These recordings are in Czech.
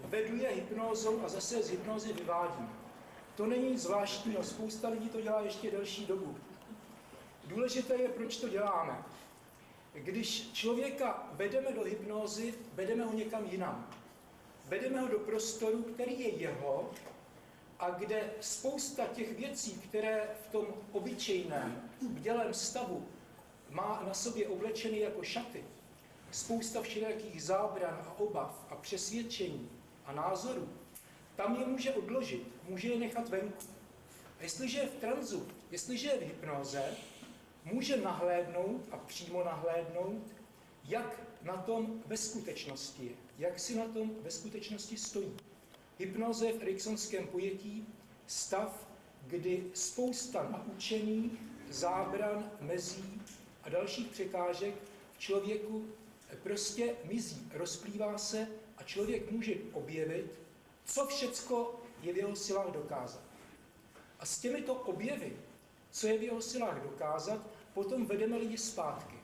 vedu je hypnózou a zase z hypnózy vyvádím. To není nic zvláštního, spousta lidí to dělá ještě delší dobu. Důležité je, proč to děláme. Když člověka vedeme do hypnózy, vedeme ho někam jinam. Vedeme ho do prostoru, který je jeho, a kde spousta těch věcí, které v tom obyčejném, bdělém stavu má na sobě oblečeny jako šaty, spousta všelijakých zábran a obav a přesvědčení a názorů, tam je může odložit, může je nechat venku. A jestliže je v tranzu, jestliže je v hypnoze, může nahlédnout a přímo nahlédnout, jak na tom ve skutečnosti je, jak si na tom ve skutečnosti stojí. Hypnoza je v eriksonském pojetí stav, kdy spousta naučených, zábran, mezí a dalších překážek v člověku prostě mizí, rozplývá se a člověk může objevit, co všecko je v jeho silách dokázat. A s těmito objevy, co je v jeho silách dokázat, potom vedeme lidi zpátky.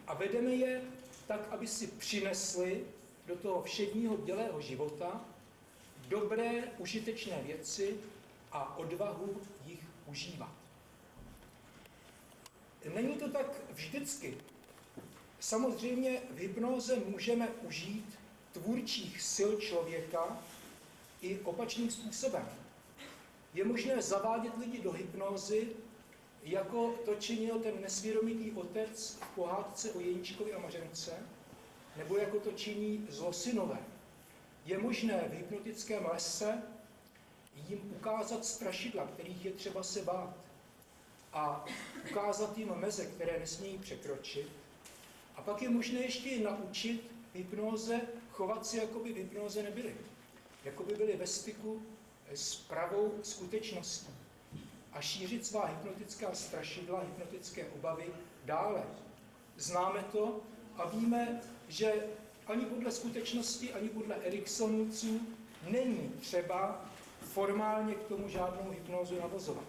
A vedeme je tak, aby si přinesli do toho všedního bdělého života dobré, užitečné věci a odvahu jich užívat. Není to tak vždycky. Samozřejmě v hypnóze můžeme užít tvůrčích sil člověka i opačným způsobem. Je možné zavádět lidi do hypnózy, jako to činil ten nesvědomitý otec v pohádce o Jeníčkovi a Mařence, nebo jako to činí zlosynové. Je možné v hypnotickém lese jim ukázat strašidla, kterých je třeba se bát, a ukázat jim meze, které nesmějí překročit. A pak je možné ještě je naučit v hypnóze chovat se, jako by v hypnóze nebyli. Jako by byli ve styku s pravou skutečností. A šířit svá hypnotická strašidla, hypnotické obavy dále. Známe to a víme, že ani podle skutečnosti, ani podle Eriksonovců není třeba formálně k tomu žádnou hypnózu navozovat.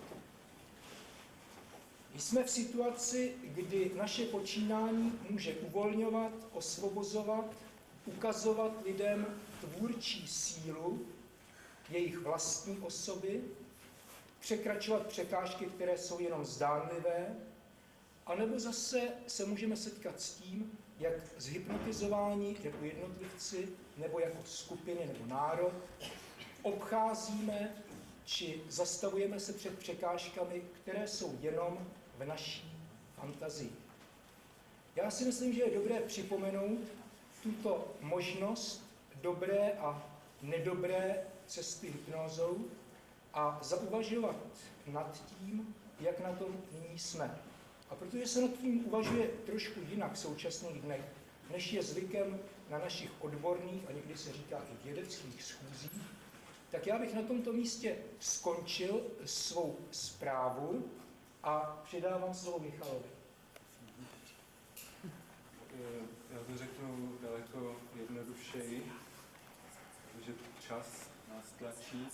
Jsme v situaci, kdy naše počínání může uvolňovat, osvobozovat, ukazovat lidem tvůrčí sílu jejich vlastní osoby, překračovat překážky, které jsou jenom zdánlivé, anebo zase se můžeme setkat s tím, jak zhypnotizování jako jednotlivci, nebo jako skupiny, nebo národ, obcházíme či zastavujeme se před překážkami, které jsou jenom v naší fantazii. Já si myslím, že je dobré připomenout tuto možnost dobré a nedobré cesty hypnózou a zauvažovat nad tím, jak na tom nyní jsme. A protože se nad tím uvažuje trošku jinak v současných dnech, než je zvykem na našich odborných a někdy se říká i vědeckých schůzích, tak já bych na tomto místě skončil svou zprávu a předávám slovo Michalovi. Já to řeknu daleko jednodušeji, protože čas nás tlačí.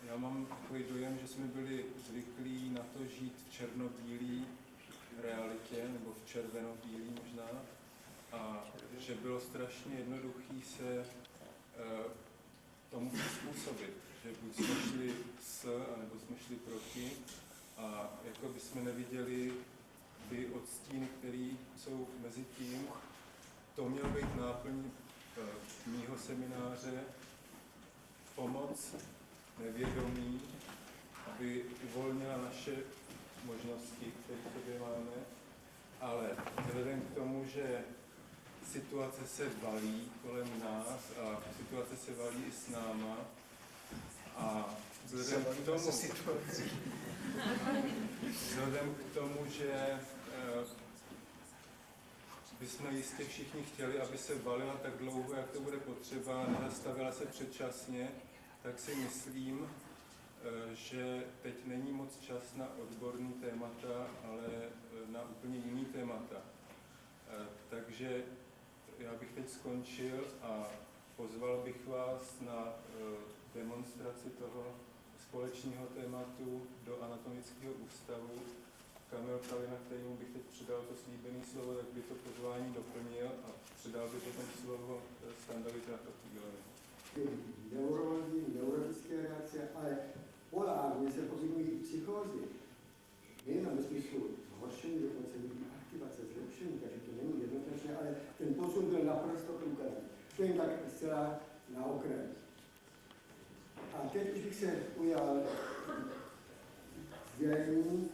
Já mám takový dojem, že jsme byli zvyklí na to žít v černobílé realitě, nebo v červenobílé možná, a že bylo strašně jednoduché se tomu přizpůsobit, že buď jsme šli s, anebo jsme šli proti, a jako by jsme neviděli ty odstíny, které jsou mezi tím. To mělo být náplní mýho semináře, pomoc nevědomí, aby uvolnila naše možnosti, které v sobě máme, ale vzhledem k tomu, že situace se valí kolem nás a situace se valí i s náma, a vzhledem k tomu, že bychom jistě všichni chtěli, aby se valila tak dlouho, jak to bude potřeba, nezastavila se předčasně, tak si myslím, že teď není moc čas na odborný témata, ale na úplně jiný témata. Takže já bych teď skončil a pozval bych vás na demonstraci toho společného tématu do Anatomického ústavu. Kamil Kalina, kterému bych teď předal to slíbené slovo, tak by to pozvání doplnil a předal by potom slovo Standovi Kratochvílovi. zcela na okraj. A teď už bych se ujal sdělení,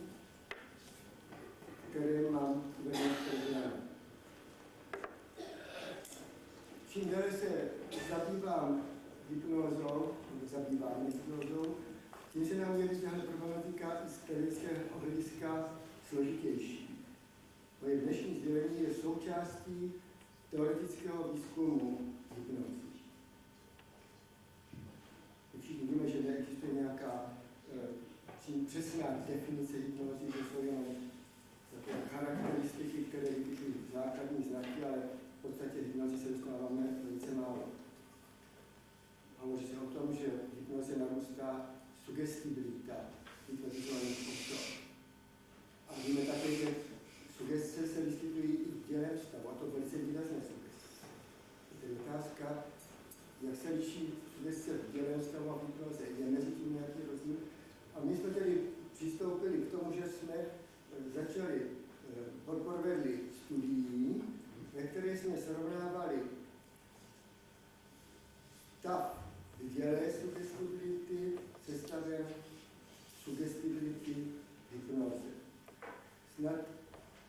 které mám uvedeno v programu. Čím déle se zabývám hypnózou, tím se nám jeví tahle problematika i z teoretického hlediska složitější. Moje dnešní sdělení je součástí teoretického výzkumu hypnózy. Všichni víme, že neexistuje nějaká přesná definice hypnózy, že jsou jenom takové charakteristiky, které vypisují základní znaky, ale v podstatě hypnózy se dostáváme velice málo. Hovoří se o tom, že v hypnoze narůstá sugestibilita hypnotizovaných osob. A víme také, že sugestce se vyskytují i v dělém stavu, a to velice výrazné sugestce. To je otázka, jak se liší sugestce v dělém stavu a v hypnoze. Je mezi tím nějaký rozdíl? A my jsme tedy přistoupili k tomu, že jsme provedli studií, ve které jsme srovnávali stav dělé sugestibility se stavem sugestibility hypnoze. Snad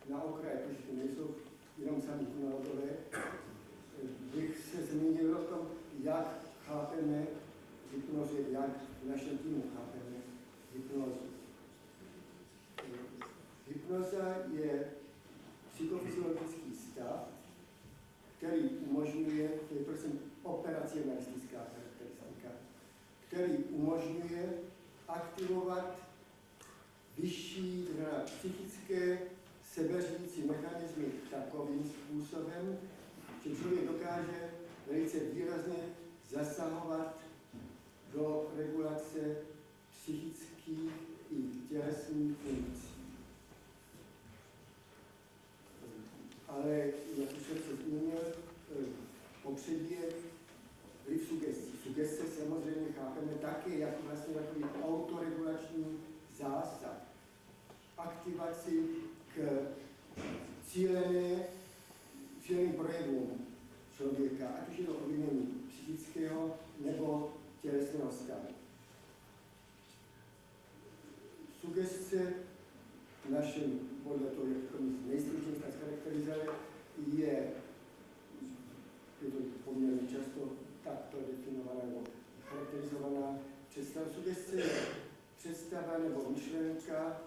na okraj, protože to nejsou jenom sami hypnologové, bych se zmínil o tom, jak chápeme hypnozu, jak v našem týmu chápeme hypnozu. Hypnoza je psychofyziologický stav, který umožňuje, to je prosím operacionalistická charakteristika, který umožňuje aktivovat vyšší, psychické sebeřídící mechanismy takovým způsobem, že člověk dokáže velice výrazně zasahovat do regulace psychických i tělesných funkcí. Ale, jak už jsem se zmínil, popředí je vliv sugestí. Sugestce samozřejmě chápeme také jako vlastně takový autoregulační zásah. Aktivaci k cíleným projevům člověka, ať už je to ovlivnění psychického nebo tělesného stavu. Sugestce v našem, podle toho, jak to nejstručněji tak charakterizuje, je to poměrně často takto definovaná nebo charakterizovaná představa. Sugestce je představa nebo myšlenka,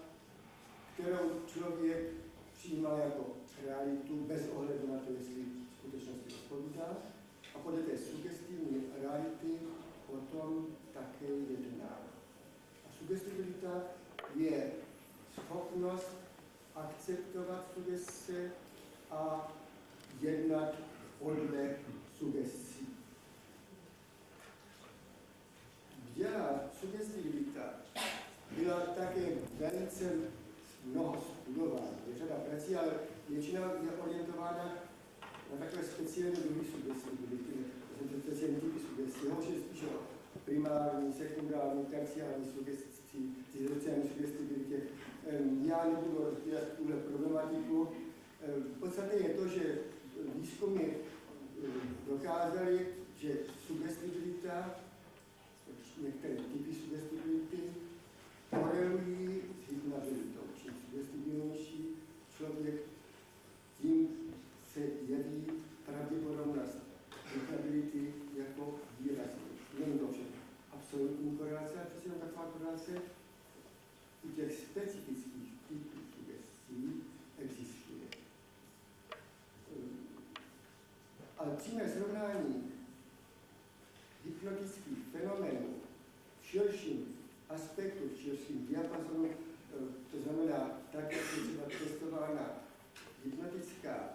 kterou člověk přijímá jako realitu bez ohledu na to, jestli skutečnosti odpovídá. A podle té sugestivní reality potom také jedná. A sugestibilita je schopnost akceptovat sugestce a jednat podle sugestí. Dělá sugestibilita byla také velice mnoho studována. Je řada prací, ale většina je orientována na takové speciální druhy sugestibility, speciální typy sugestí. Hovoří spíš o primární, sekundární, terciální sociální sugestibilitě. Já nebudu rozvíjet tuhle problematiku. V podstatě je to, že výzkumy dokázali, že sugestibilita, některé typy sugestibility, korelují s hypnabilitou. Čím sugestibilnější člověk, tím se jeví pravděpodobnost hypnability jako výraznější. Není to však absolutní korelace, ale přesně taková korelace u těch specifických typů sugestí existuje. Ale přímé srovnání hypnotických fenoménů v širším aspektu, v širším diapazonu, to znamená tak, jak je třeba testována hypnotická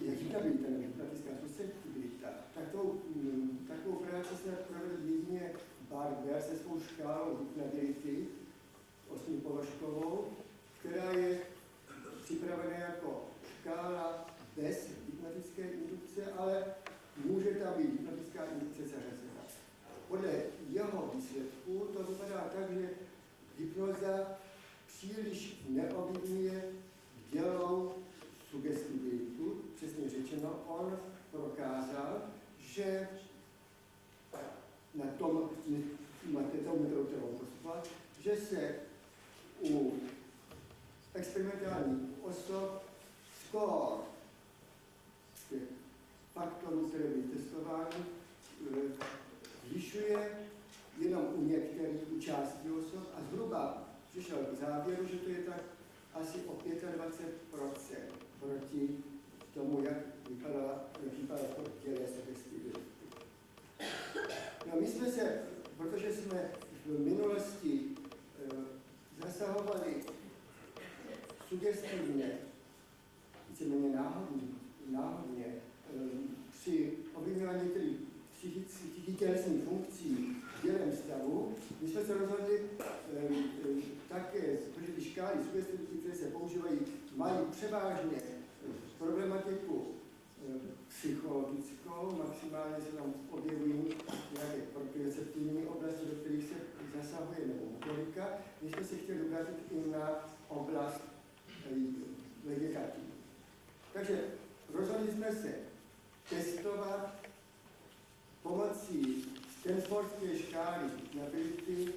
hypnabilita nebo hypnotická susceptibilita, takovou práci snad provedl jedině Barber se svou škálou hypnability, 8položkovou, která je připravena jako škála bez hypnotické indukce, ale může tam být hypnotická indukce zařazena. Podle jeho výsledků to vypadá tak, že hypnoza příliš neovlivňuje dělou sugestibilitu. Přesně řečeno, on prokázal, že na tom metodou, kterou postupovat, že se u experimentálních osob skóre těch faktorů, které byly testovány, zvyšuje jenom u některých, u částí osob a zhruba přišel k závěru, že to je tak asi o 25% proti tomu, jak vypadala v těle sugestibility. No, my jsme se, protože jsme v minulosti zasahovali sugestivně, víceméně náhodně, při ovlivňování některých psychických tělesných funkcí v dělém stavu, my jsme se rozhodli také, protože ty škály sugestivity, které se používají, mají převážně problematiku psychologickou, maximálně se tam objevují nějaké proprioceptivní oblasti, do kterých se zasahuje nebo motorika. My jsme se chtěli obrátit i na oblast vegetativní. Takže rozhodli jsme se testovat pomocí Stanfordské škály ability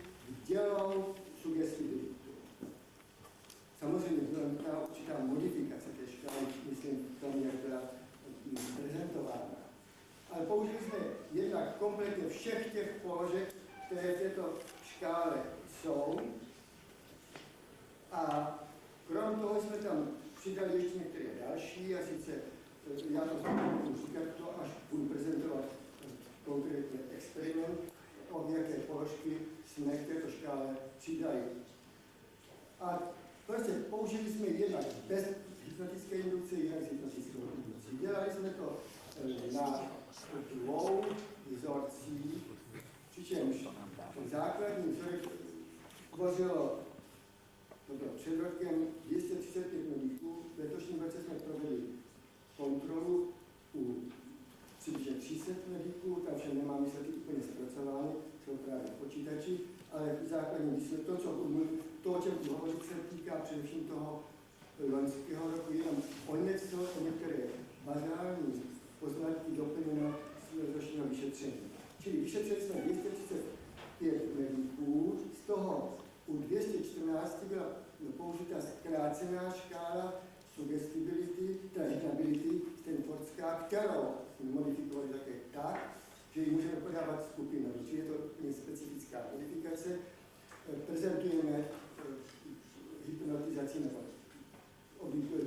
dělou sugestibilitu. Samozřejmě byla nutná určitá modifikace té škály, myslím, v tom, jak byla prezentována. Ale použili jsme jednak kompletně všech těch položek, které v této škále jsou. A krom toho jsme tam přidali ještě některé další, a sice já to budu říkat to, až budu prezentovat konkrétně experiment, o jaké položky jsme k této škále přidali. A prostě použili jsme jednak bez hypnotické indukce, jinak s hypnotickou indukcí. Dělali jsme to na 2 vzorcích, přičemž základní vzorek tvořilo před rokem 235 mediků. V letošním roce jsme provedli kontrolu u přibližně 300 mediků, tam všem nemám výsledky úplně zpracovány, jsou právě počítači, ale základní výsledek, to, o čem budu hovořit, se týká především toho loňského roku, jenom o některé bazální poznatky doplněno z letošního vyšetření. Čili vyšetřili jsme 235 mediků, z toho u 214 byla použita zkrácená škála sugestibility, hypnability, Stanfordská, kterou jsme modifikovali také tak, že ji můžeme podávat skupinově, čili je to úplně specifická modifikace. Prezentujeme hypnotizaci nebo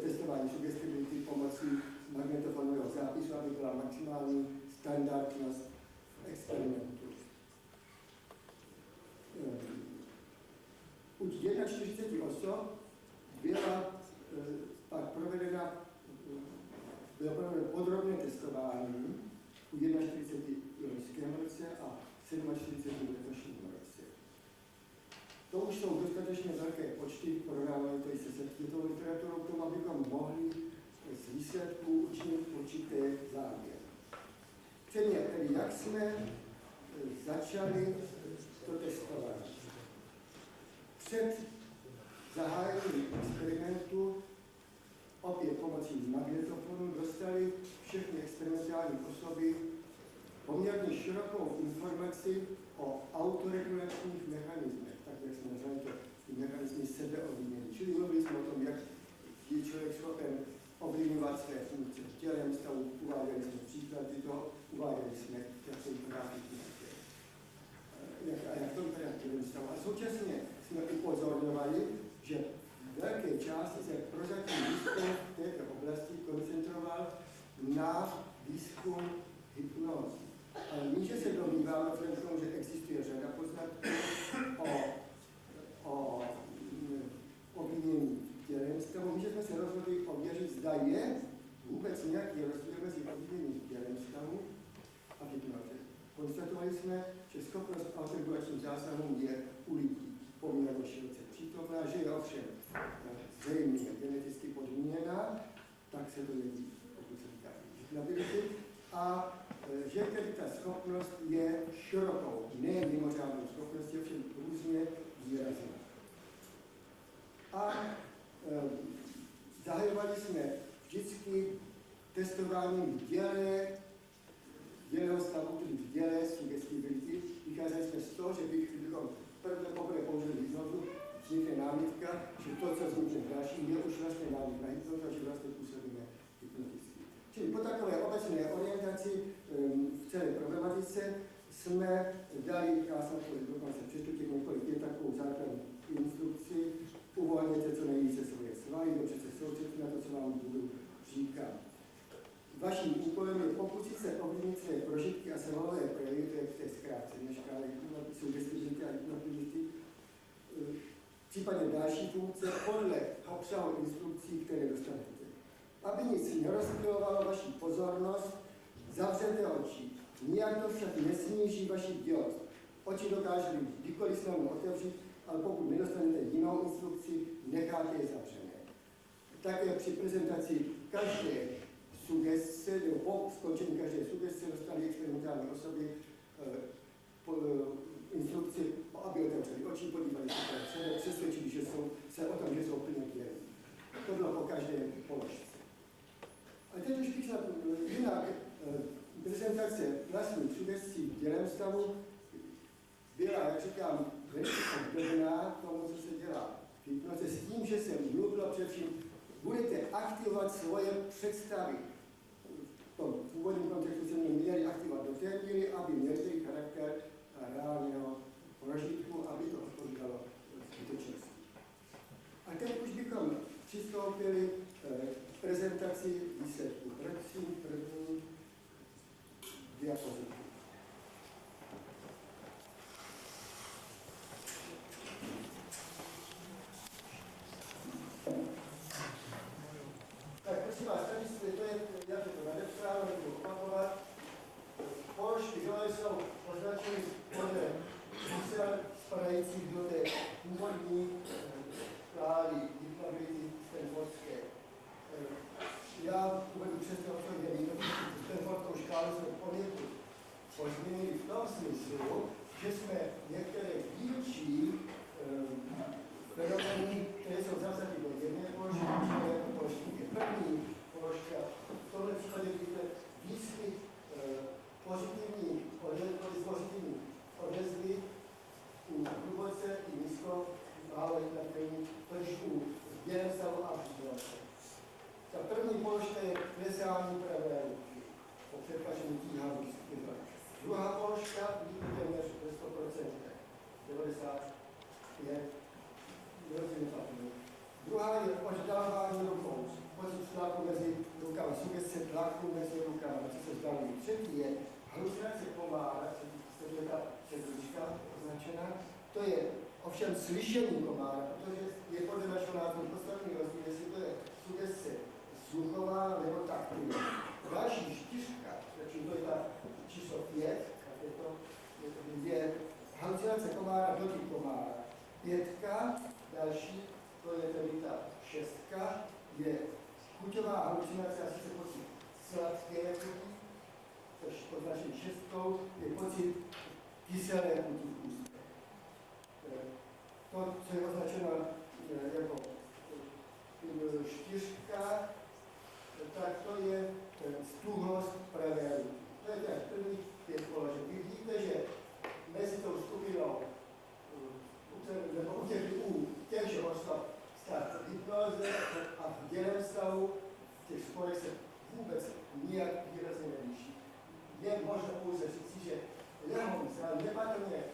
testování sugestibility pomocí magnetofonového zápisu, aby byla maximální standardnost experimentu. U 41 osob byla pak provedeno podrobné testování u 41 v loňském roce a 47 v letošním roce. To už jsou dostatečně velké počty, porovnávají to i se světovou literaturou, k tomu, abychom mohli z výsledků učinit určité závěry. Předně tedy, jak jsme začali to testování. Před zahájením experimentu opět pomocí magnetofonu dostali všechny experimentální osoby poměrně širokou informaci o autoregulačních mechanismech, tak jak jsme nazvali to ty mechanizmy sebeovlivnění. Čili mluvili jsme o tom, jak je člověk schopen ovlivňovat své funkce v tělem stavu, uváděli jsme příklady toho, uváděli jsme, jak to vypadá jak to vypadá v tělem stavu. A současně jsme upozorňovali, že v velké části se prozatím výzkum v této oblasti koncentroval na výzkum hypnózy. Ale my, že se domníváme vzhledem k tomu, že existuje řada poznatků o obvinění tělem stavu, my, že jsme se rozhodli ověřit, zda je vůbec nějaký rozdíl mezi obviněním tělem stavu a hypnoze. Konstatovali jsme, že schopnost autoregulačním zásahům je u lidí poměrně široce přítomná, že je ovšem zřejmě geneticky podmíněná, tak se to jeví, pokud se týká hypnability, a že tedy ta schopnost je širokou, ne mimořádnou schopností, ovšem různě výrazná. A zahajovali jsme vždycky testováním v děle dělého stavu, tedy v děle sugestibility. Vycházeli jsme z toho, že bychom poprvé použili hypnozu, vznikne námitka, že to, co vznikne v dalším, je už vlastně návik na hypnozu, že vlastně působíme hypnoticky. Čili po takové obecné orientaci v celé problematice jsme dali, já jsem to dokonce přečtu těch několik, je takovou základní instrukci, uvolněte co nejvíce svoje svaly, dobře se soustředit na to, co vám budu říkat. Vaším úkolem je pokusit se ovlivnit své prožitky a svalové projevy, to je v té zkrátce dneška, sugestibility a hypnotibility, případně další funkce podle obsahu instrukcí, které dostanete. Aby nic nerozptylovalo vaši pozornost, zavřete oči. Nijak to však nesníží vaši bdělost. Oči dokážete kdykoliv snadno otevřít, ale pokud nedostanete jinou instrukci, necháte je zavřené. Také při prezentaci každé sugestce, nebo po skončení každé sugestce dostali experimentální osoby instrukci, aby otevřeli oči, podívali se na sebe, přesvědčili se o tom, že jsou plně bdělí. To bylo po každé položce. A teď už bych jinak prezentace vlastních sugestí v dělém stavu byla, jak říkám, velice obdobná tomu, co se dělá v hypnoze, s tím, že se mluvilo především, budete aktivovat svoje představy. V tom původním kontextu se měli aktivovat do té míry, aby měli charakter reálného prožitku, aby to odpovídalo skutečnosti. A teď už bychom přistoupili k prezentaci výsledků. Prosím, první diapozitiv. Tak prosím vás, tady to je, já to nadepsal, nebudu opakovat. Položky dole jsou označeny podle čísel spadajících do té původní škály hypnotibility stanfordské. Já uvedu přesně o tom, že stanfordskou škálu jsme poněkud pozměnili v tom smyslu, že jsme některé dílčí fenomény, které jsou zavzaty do jedné položky, jako položky je první položka. V tomhle případě vidíte výskyt pozitivní odezvy u hluboce i nízko málo nadějení, tož u dělém stavu a přídělce. Ta první položka je klesání pravé ruky po překvačení tíhání. Druhá položka vidíte téměř 100%, 95. Druhá je oddávání rukou, pocit tlaku mezi rukama, sugestce tlaku mezi rukama, co se zdalí. Třetí je halucinace komára, což je ta červička označená. To je ovšem slyšení komára, protože je podle našeho názoru podstatný rozdíl, jestli to je sugestce sluchová nebo taktivní. Další čtyřka, to je ta číslo 5, je halucinace komára, dotyk komára. 5, další, to je tedy ta 6, je chuťová halucinace, asi se pocit sladké chuti, což označení 6, je pocit kyselé chuti v ústě. To, co je označeno jako 4, tak to je stuhlost pravé ruky. To je těch prvních 5 položek. Vy vidíte, že mezi tou skupinou nebo u těchže osob stát hypnoze a v dělém stavu v těch sporech se vůbec nijak výrazně nelíší. Je možno pouze říct, že lehom se nepatrně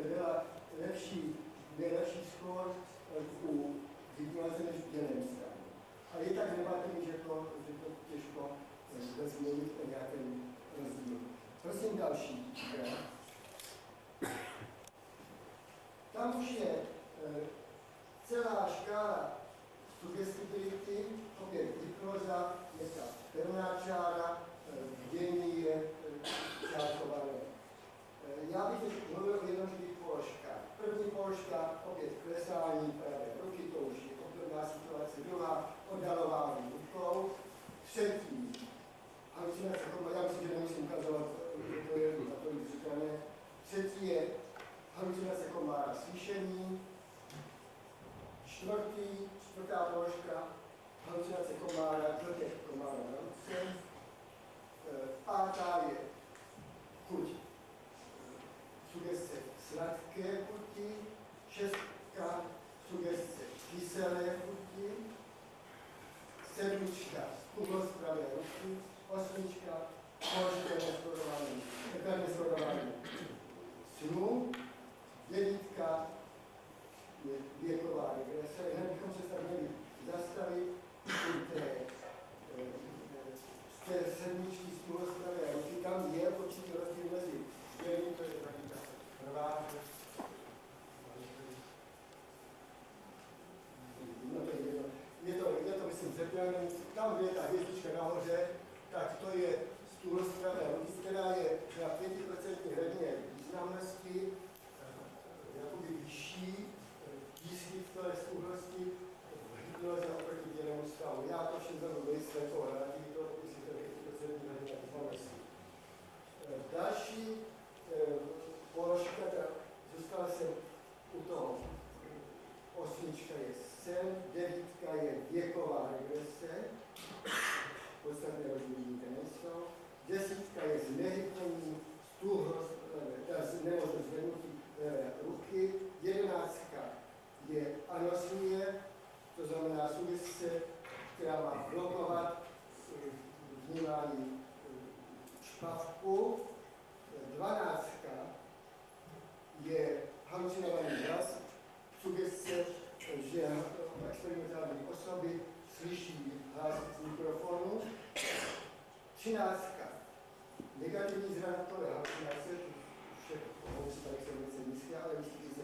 byla lepší skór u hypnoze než v dělém stavu. Ale je tak nepatrný, že to těžko změnit o nějakém rozdílu. Prosím další. Tam už je celá škála sugestibility, opět hypnoza, je ta pevná čára, dění je čárkované. Já bych teď mluvil o jednotlivých položkách. První položka, opět klesání pravé ruky, to už je obdobná situace. Druhá, oddalování rukou. Třetí, halucinace, já myslím, že nemusím ukazovat, to je na to říkané. Třetí je halucinace komára slyšení. Čtvrtá položka, halucinace komára, dotek komára na ruce. Pátá je hořké chuti, 6 sugestce kyselé chuti, 7 tuhlostravé ruky, 8 hořké neskorované snu, 9 je věková regrese. Hned bychom se tak měli zastavit z té 7 z tuhlostravé ruky. Tam je určitý rozdíl mezi dělením, to je taky ta prvá. Je to myslím zřetelný. Tam, kde je ta hvězdička nahoře, tak to je z tuhlostravé ruky, která je na 5% hradině významnosti, jakoby vyšší, výskytkové stuhlosti v hypnoze oproti bělému stavu. Já to všechno vysvětlím toho relativitu, jestli to je 5% hradině významnosti. Další položka, zůstal jsem u toho. 8 je sen, 9 je věková regrese, podstatné rozdílní nejsou, 10 je znehybnění nebo zvednutí ruky, 11 je anosie, to znamená sugestce, která má blokovat vnímání špavku, 12 je halucinovaný hlas, sugestce, že experimentální osoby slyší hlas z mikrofonu. 13. Negativní zrakové halucinace, všechno se tady jsou velice nízké, ale vyskytují se i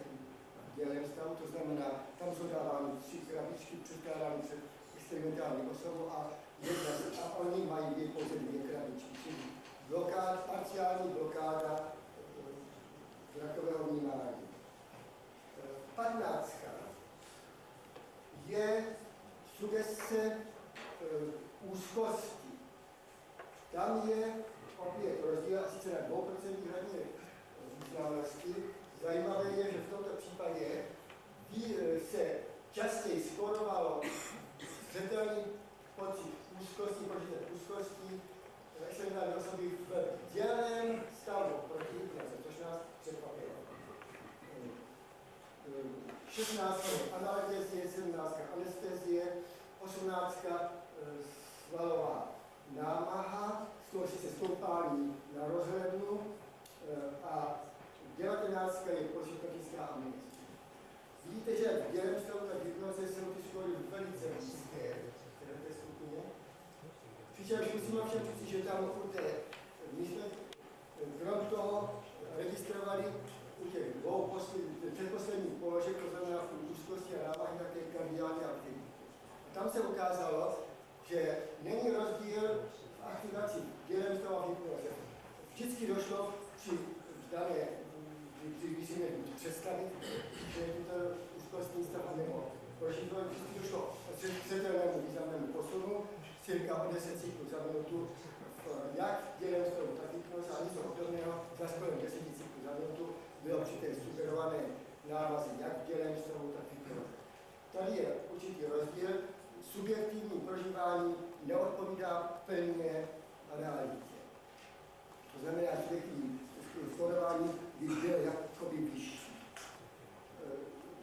v dělém stavu, to znamená, tam jsou dávány 3 krabičky, předkládány před experimentální osobu a oni mají pouze 2 krabičky, čili parciální blokáda zrakového vnímání. 15. je sugestce úzkosti. Tam je opět rozdíl a sice na 2% hradině významnosti. Zajímavé je, že v tomto případě se častěji skórovalo zřetelný pocit úzkosti, počítat úzkosti experimentální osoby v děleném stavu proti hypnoze, což nás překvapilo. 16 analgezie, 17 anestezie, 18 svalová námaha, z toho se stoupání na rozhlednu a 19 je prožitkovická amnézie. Vidíte, že v dělém stavu na hypnoze jsou ty školy velice blízké v té skupině. Přičemž musíme všem říct, že tam my jsme krom toho registrovali u těch dvou předposledních položek, to znamená v úzkosti a námahy, také kardiální aktivity. Tam se ukázalo, že není rozdíl v aktivaci dělem stavu a hypnoze. Vždycky došlo při dané, když si měli představit, že je to úzkostní stav nebo prožitovat, vždycky došlo k zřetelnému významnému posunu, cirka o 10 cyklů za minutu, jak dělem stavu, tak hypnoze a něco obdobného, za kolem 10 cyklů za minutu bylo při té sugerované návazy, jak v dělém stavu, tak hypnoze. Tady je určitý rozdíl. Subjektivní prožívání neodpovídá plně realitě. To znamená, že subjektivní skórování by byl jakoby vyšší.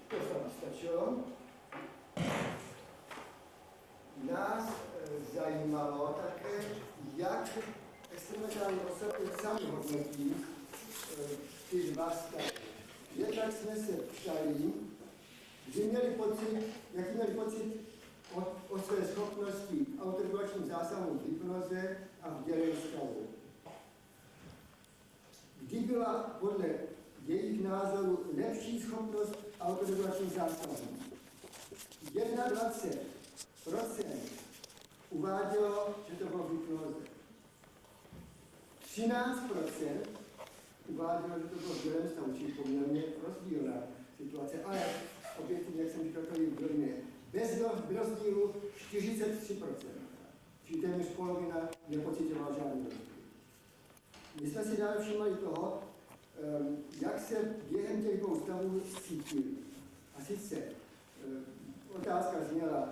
To snad stačilo. Nás zajímalo také, jak experimentální osoby sami hodnotí ty dva stavy. Jednak jsme se ptali, že jaký měli pocit o své schopnosti autoregulačním zásahům v hypnoze a v dělém stavu. Kdy byla podle jejich názoru lepší schopnost autoregulačních zásahů. 21% uvádělo, že to bylo v hypnoze. 13% uvádělo, že to bylo v dělém stavu, čili poměrně rozdílná situace, ale objektivně, jak jsem říkal, to je drobně. Bez rozdílu 43%, čili téměř polovina nepocitovala žádný rozdíl. My jsme si dále všimli toho, jak se během těch dvou stavů cítili. A sice otázka zněla,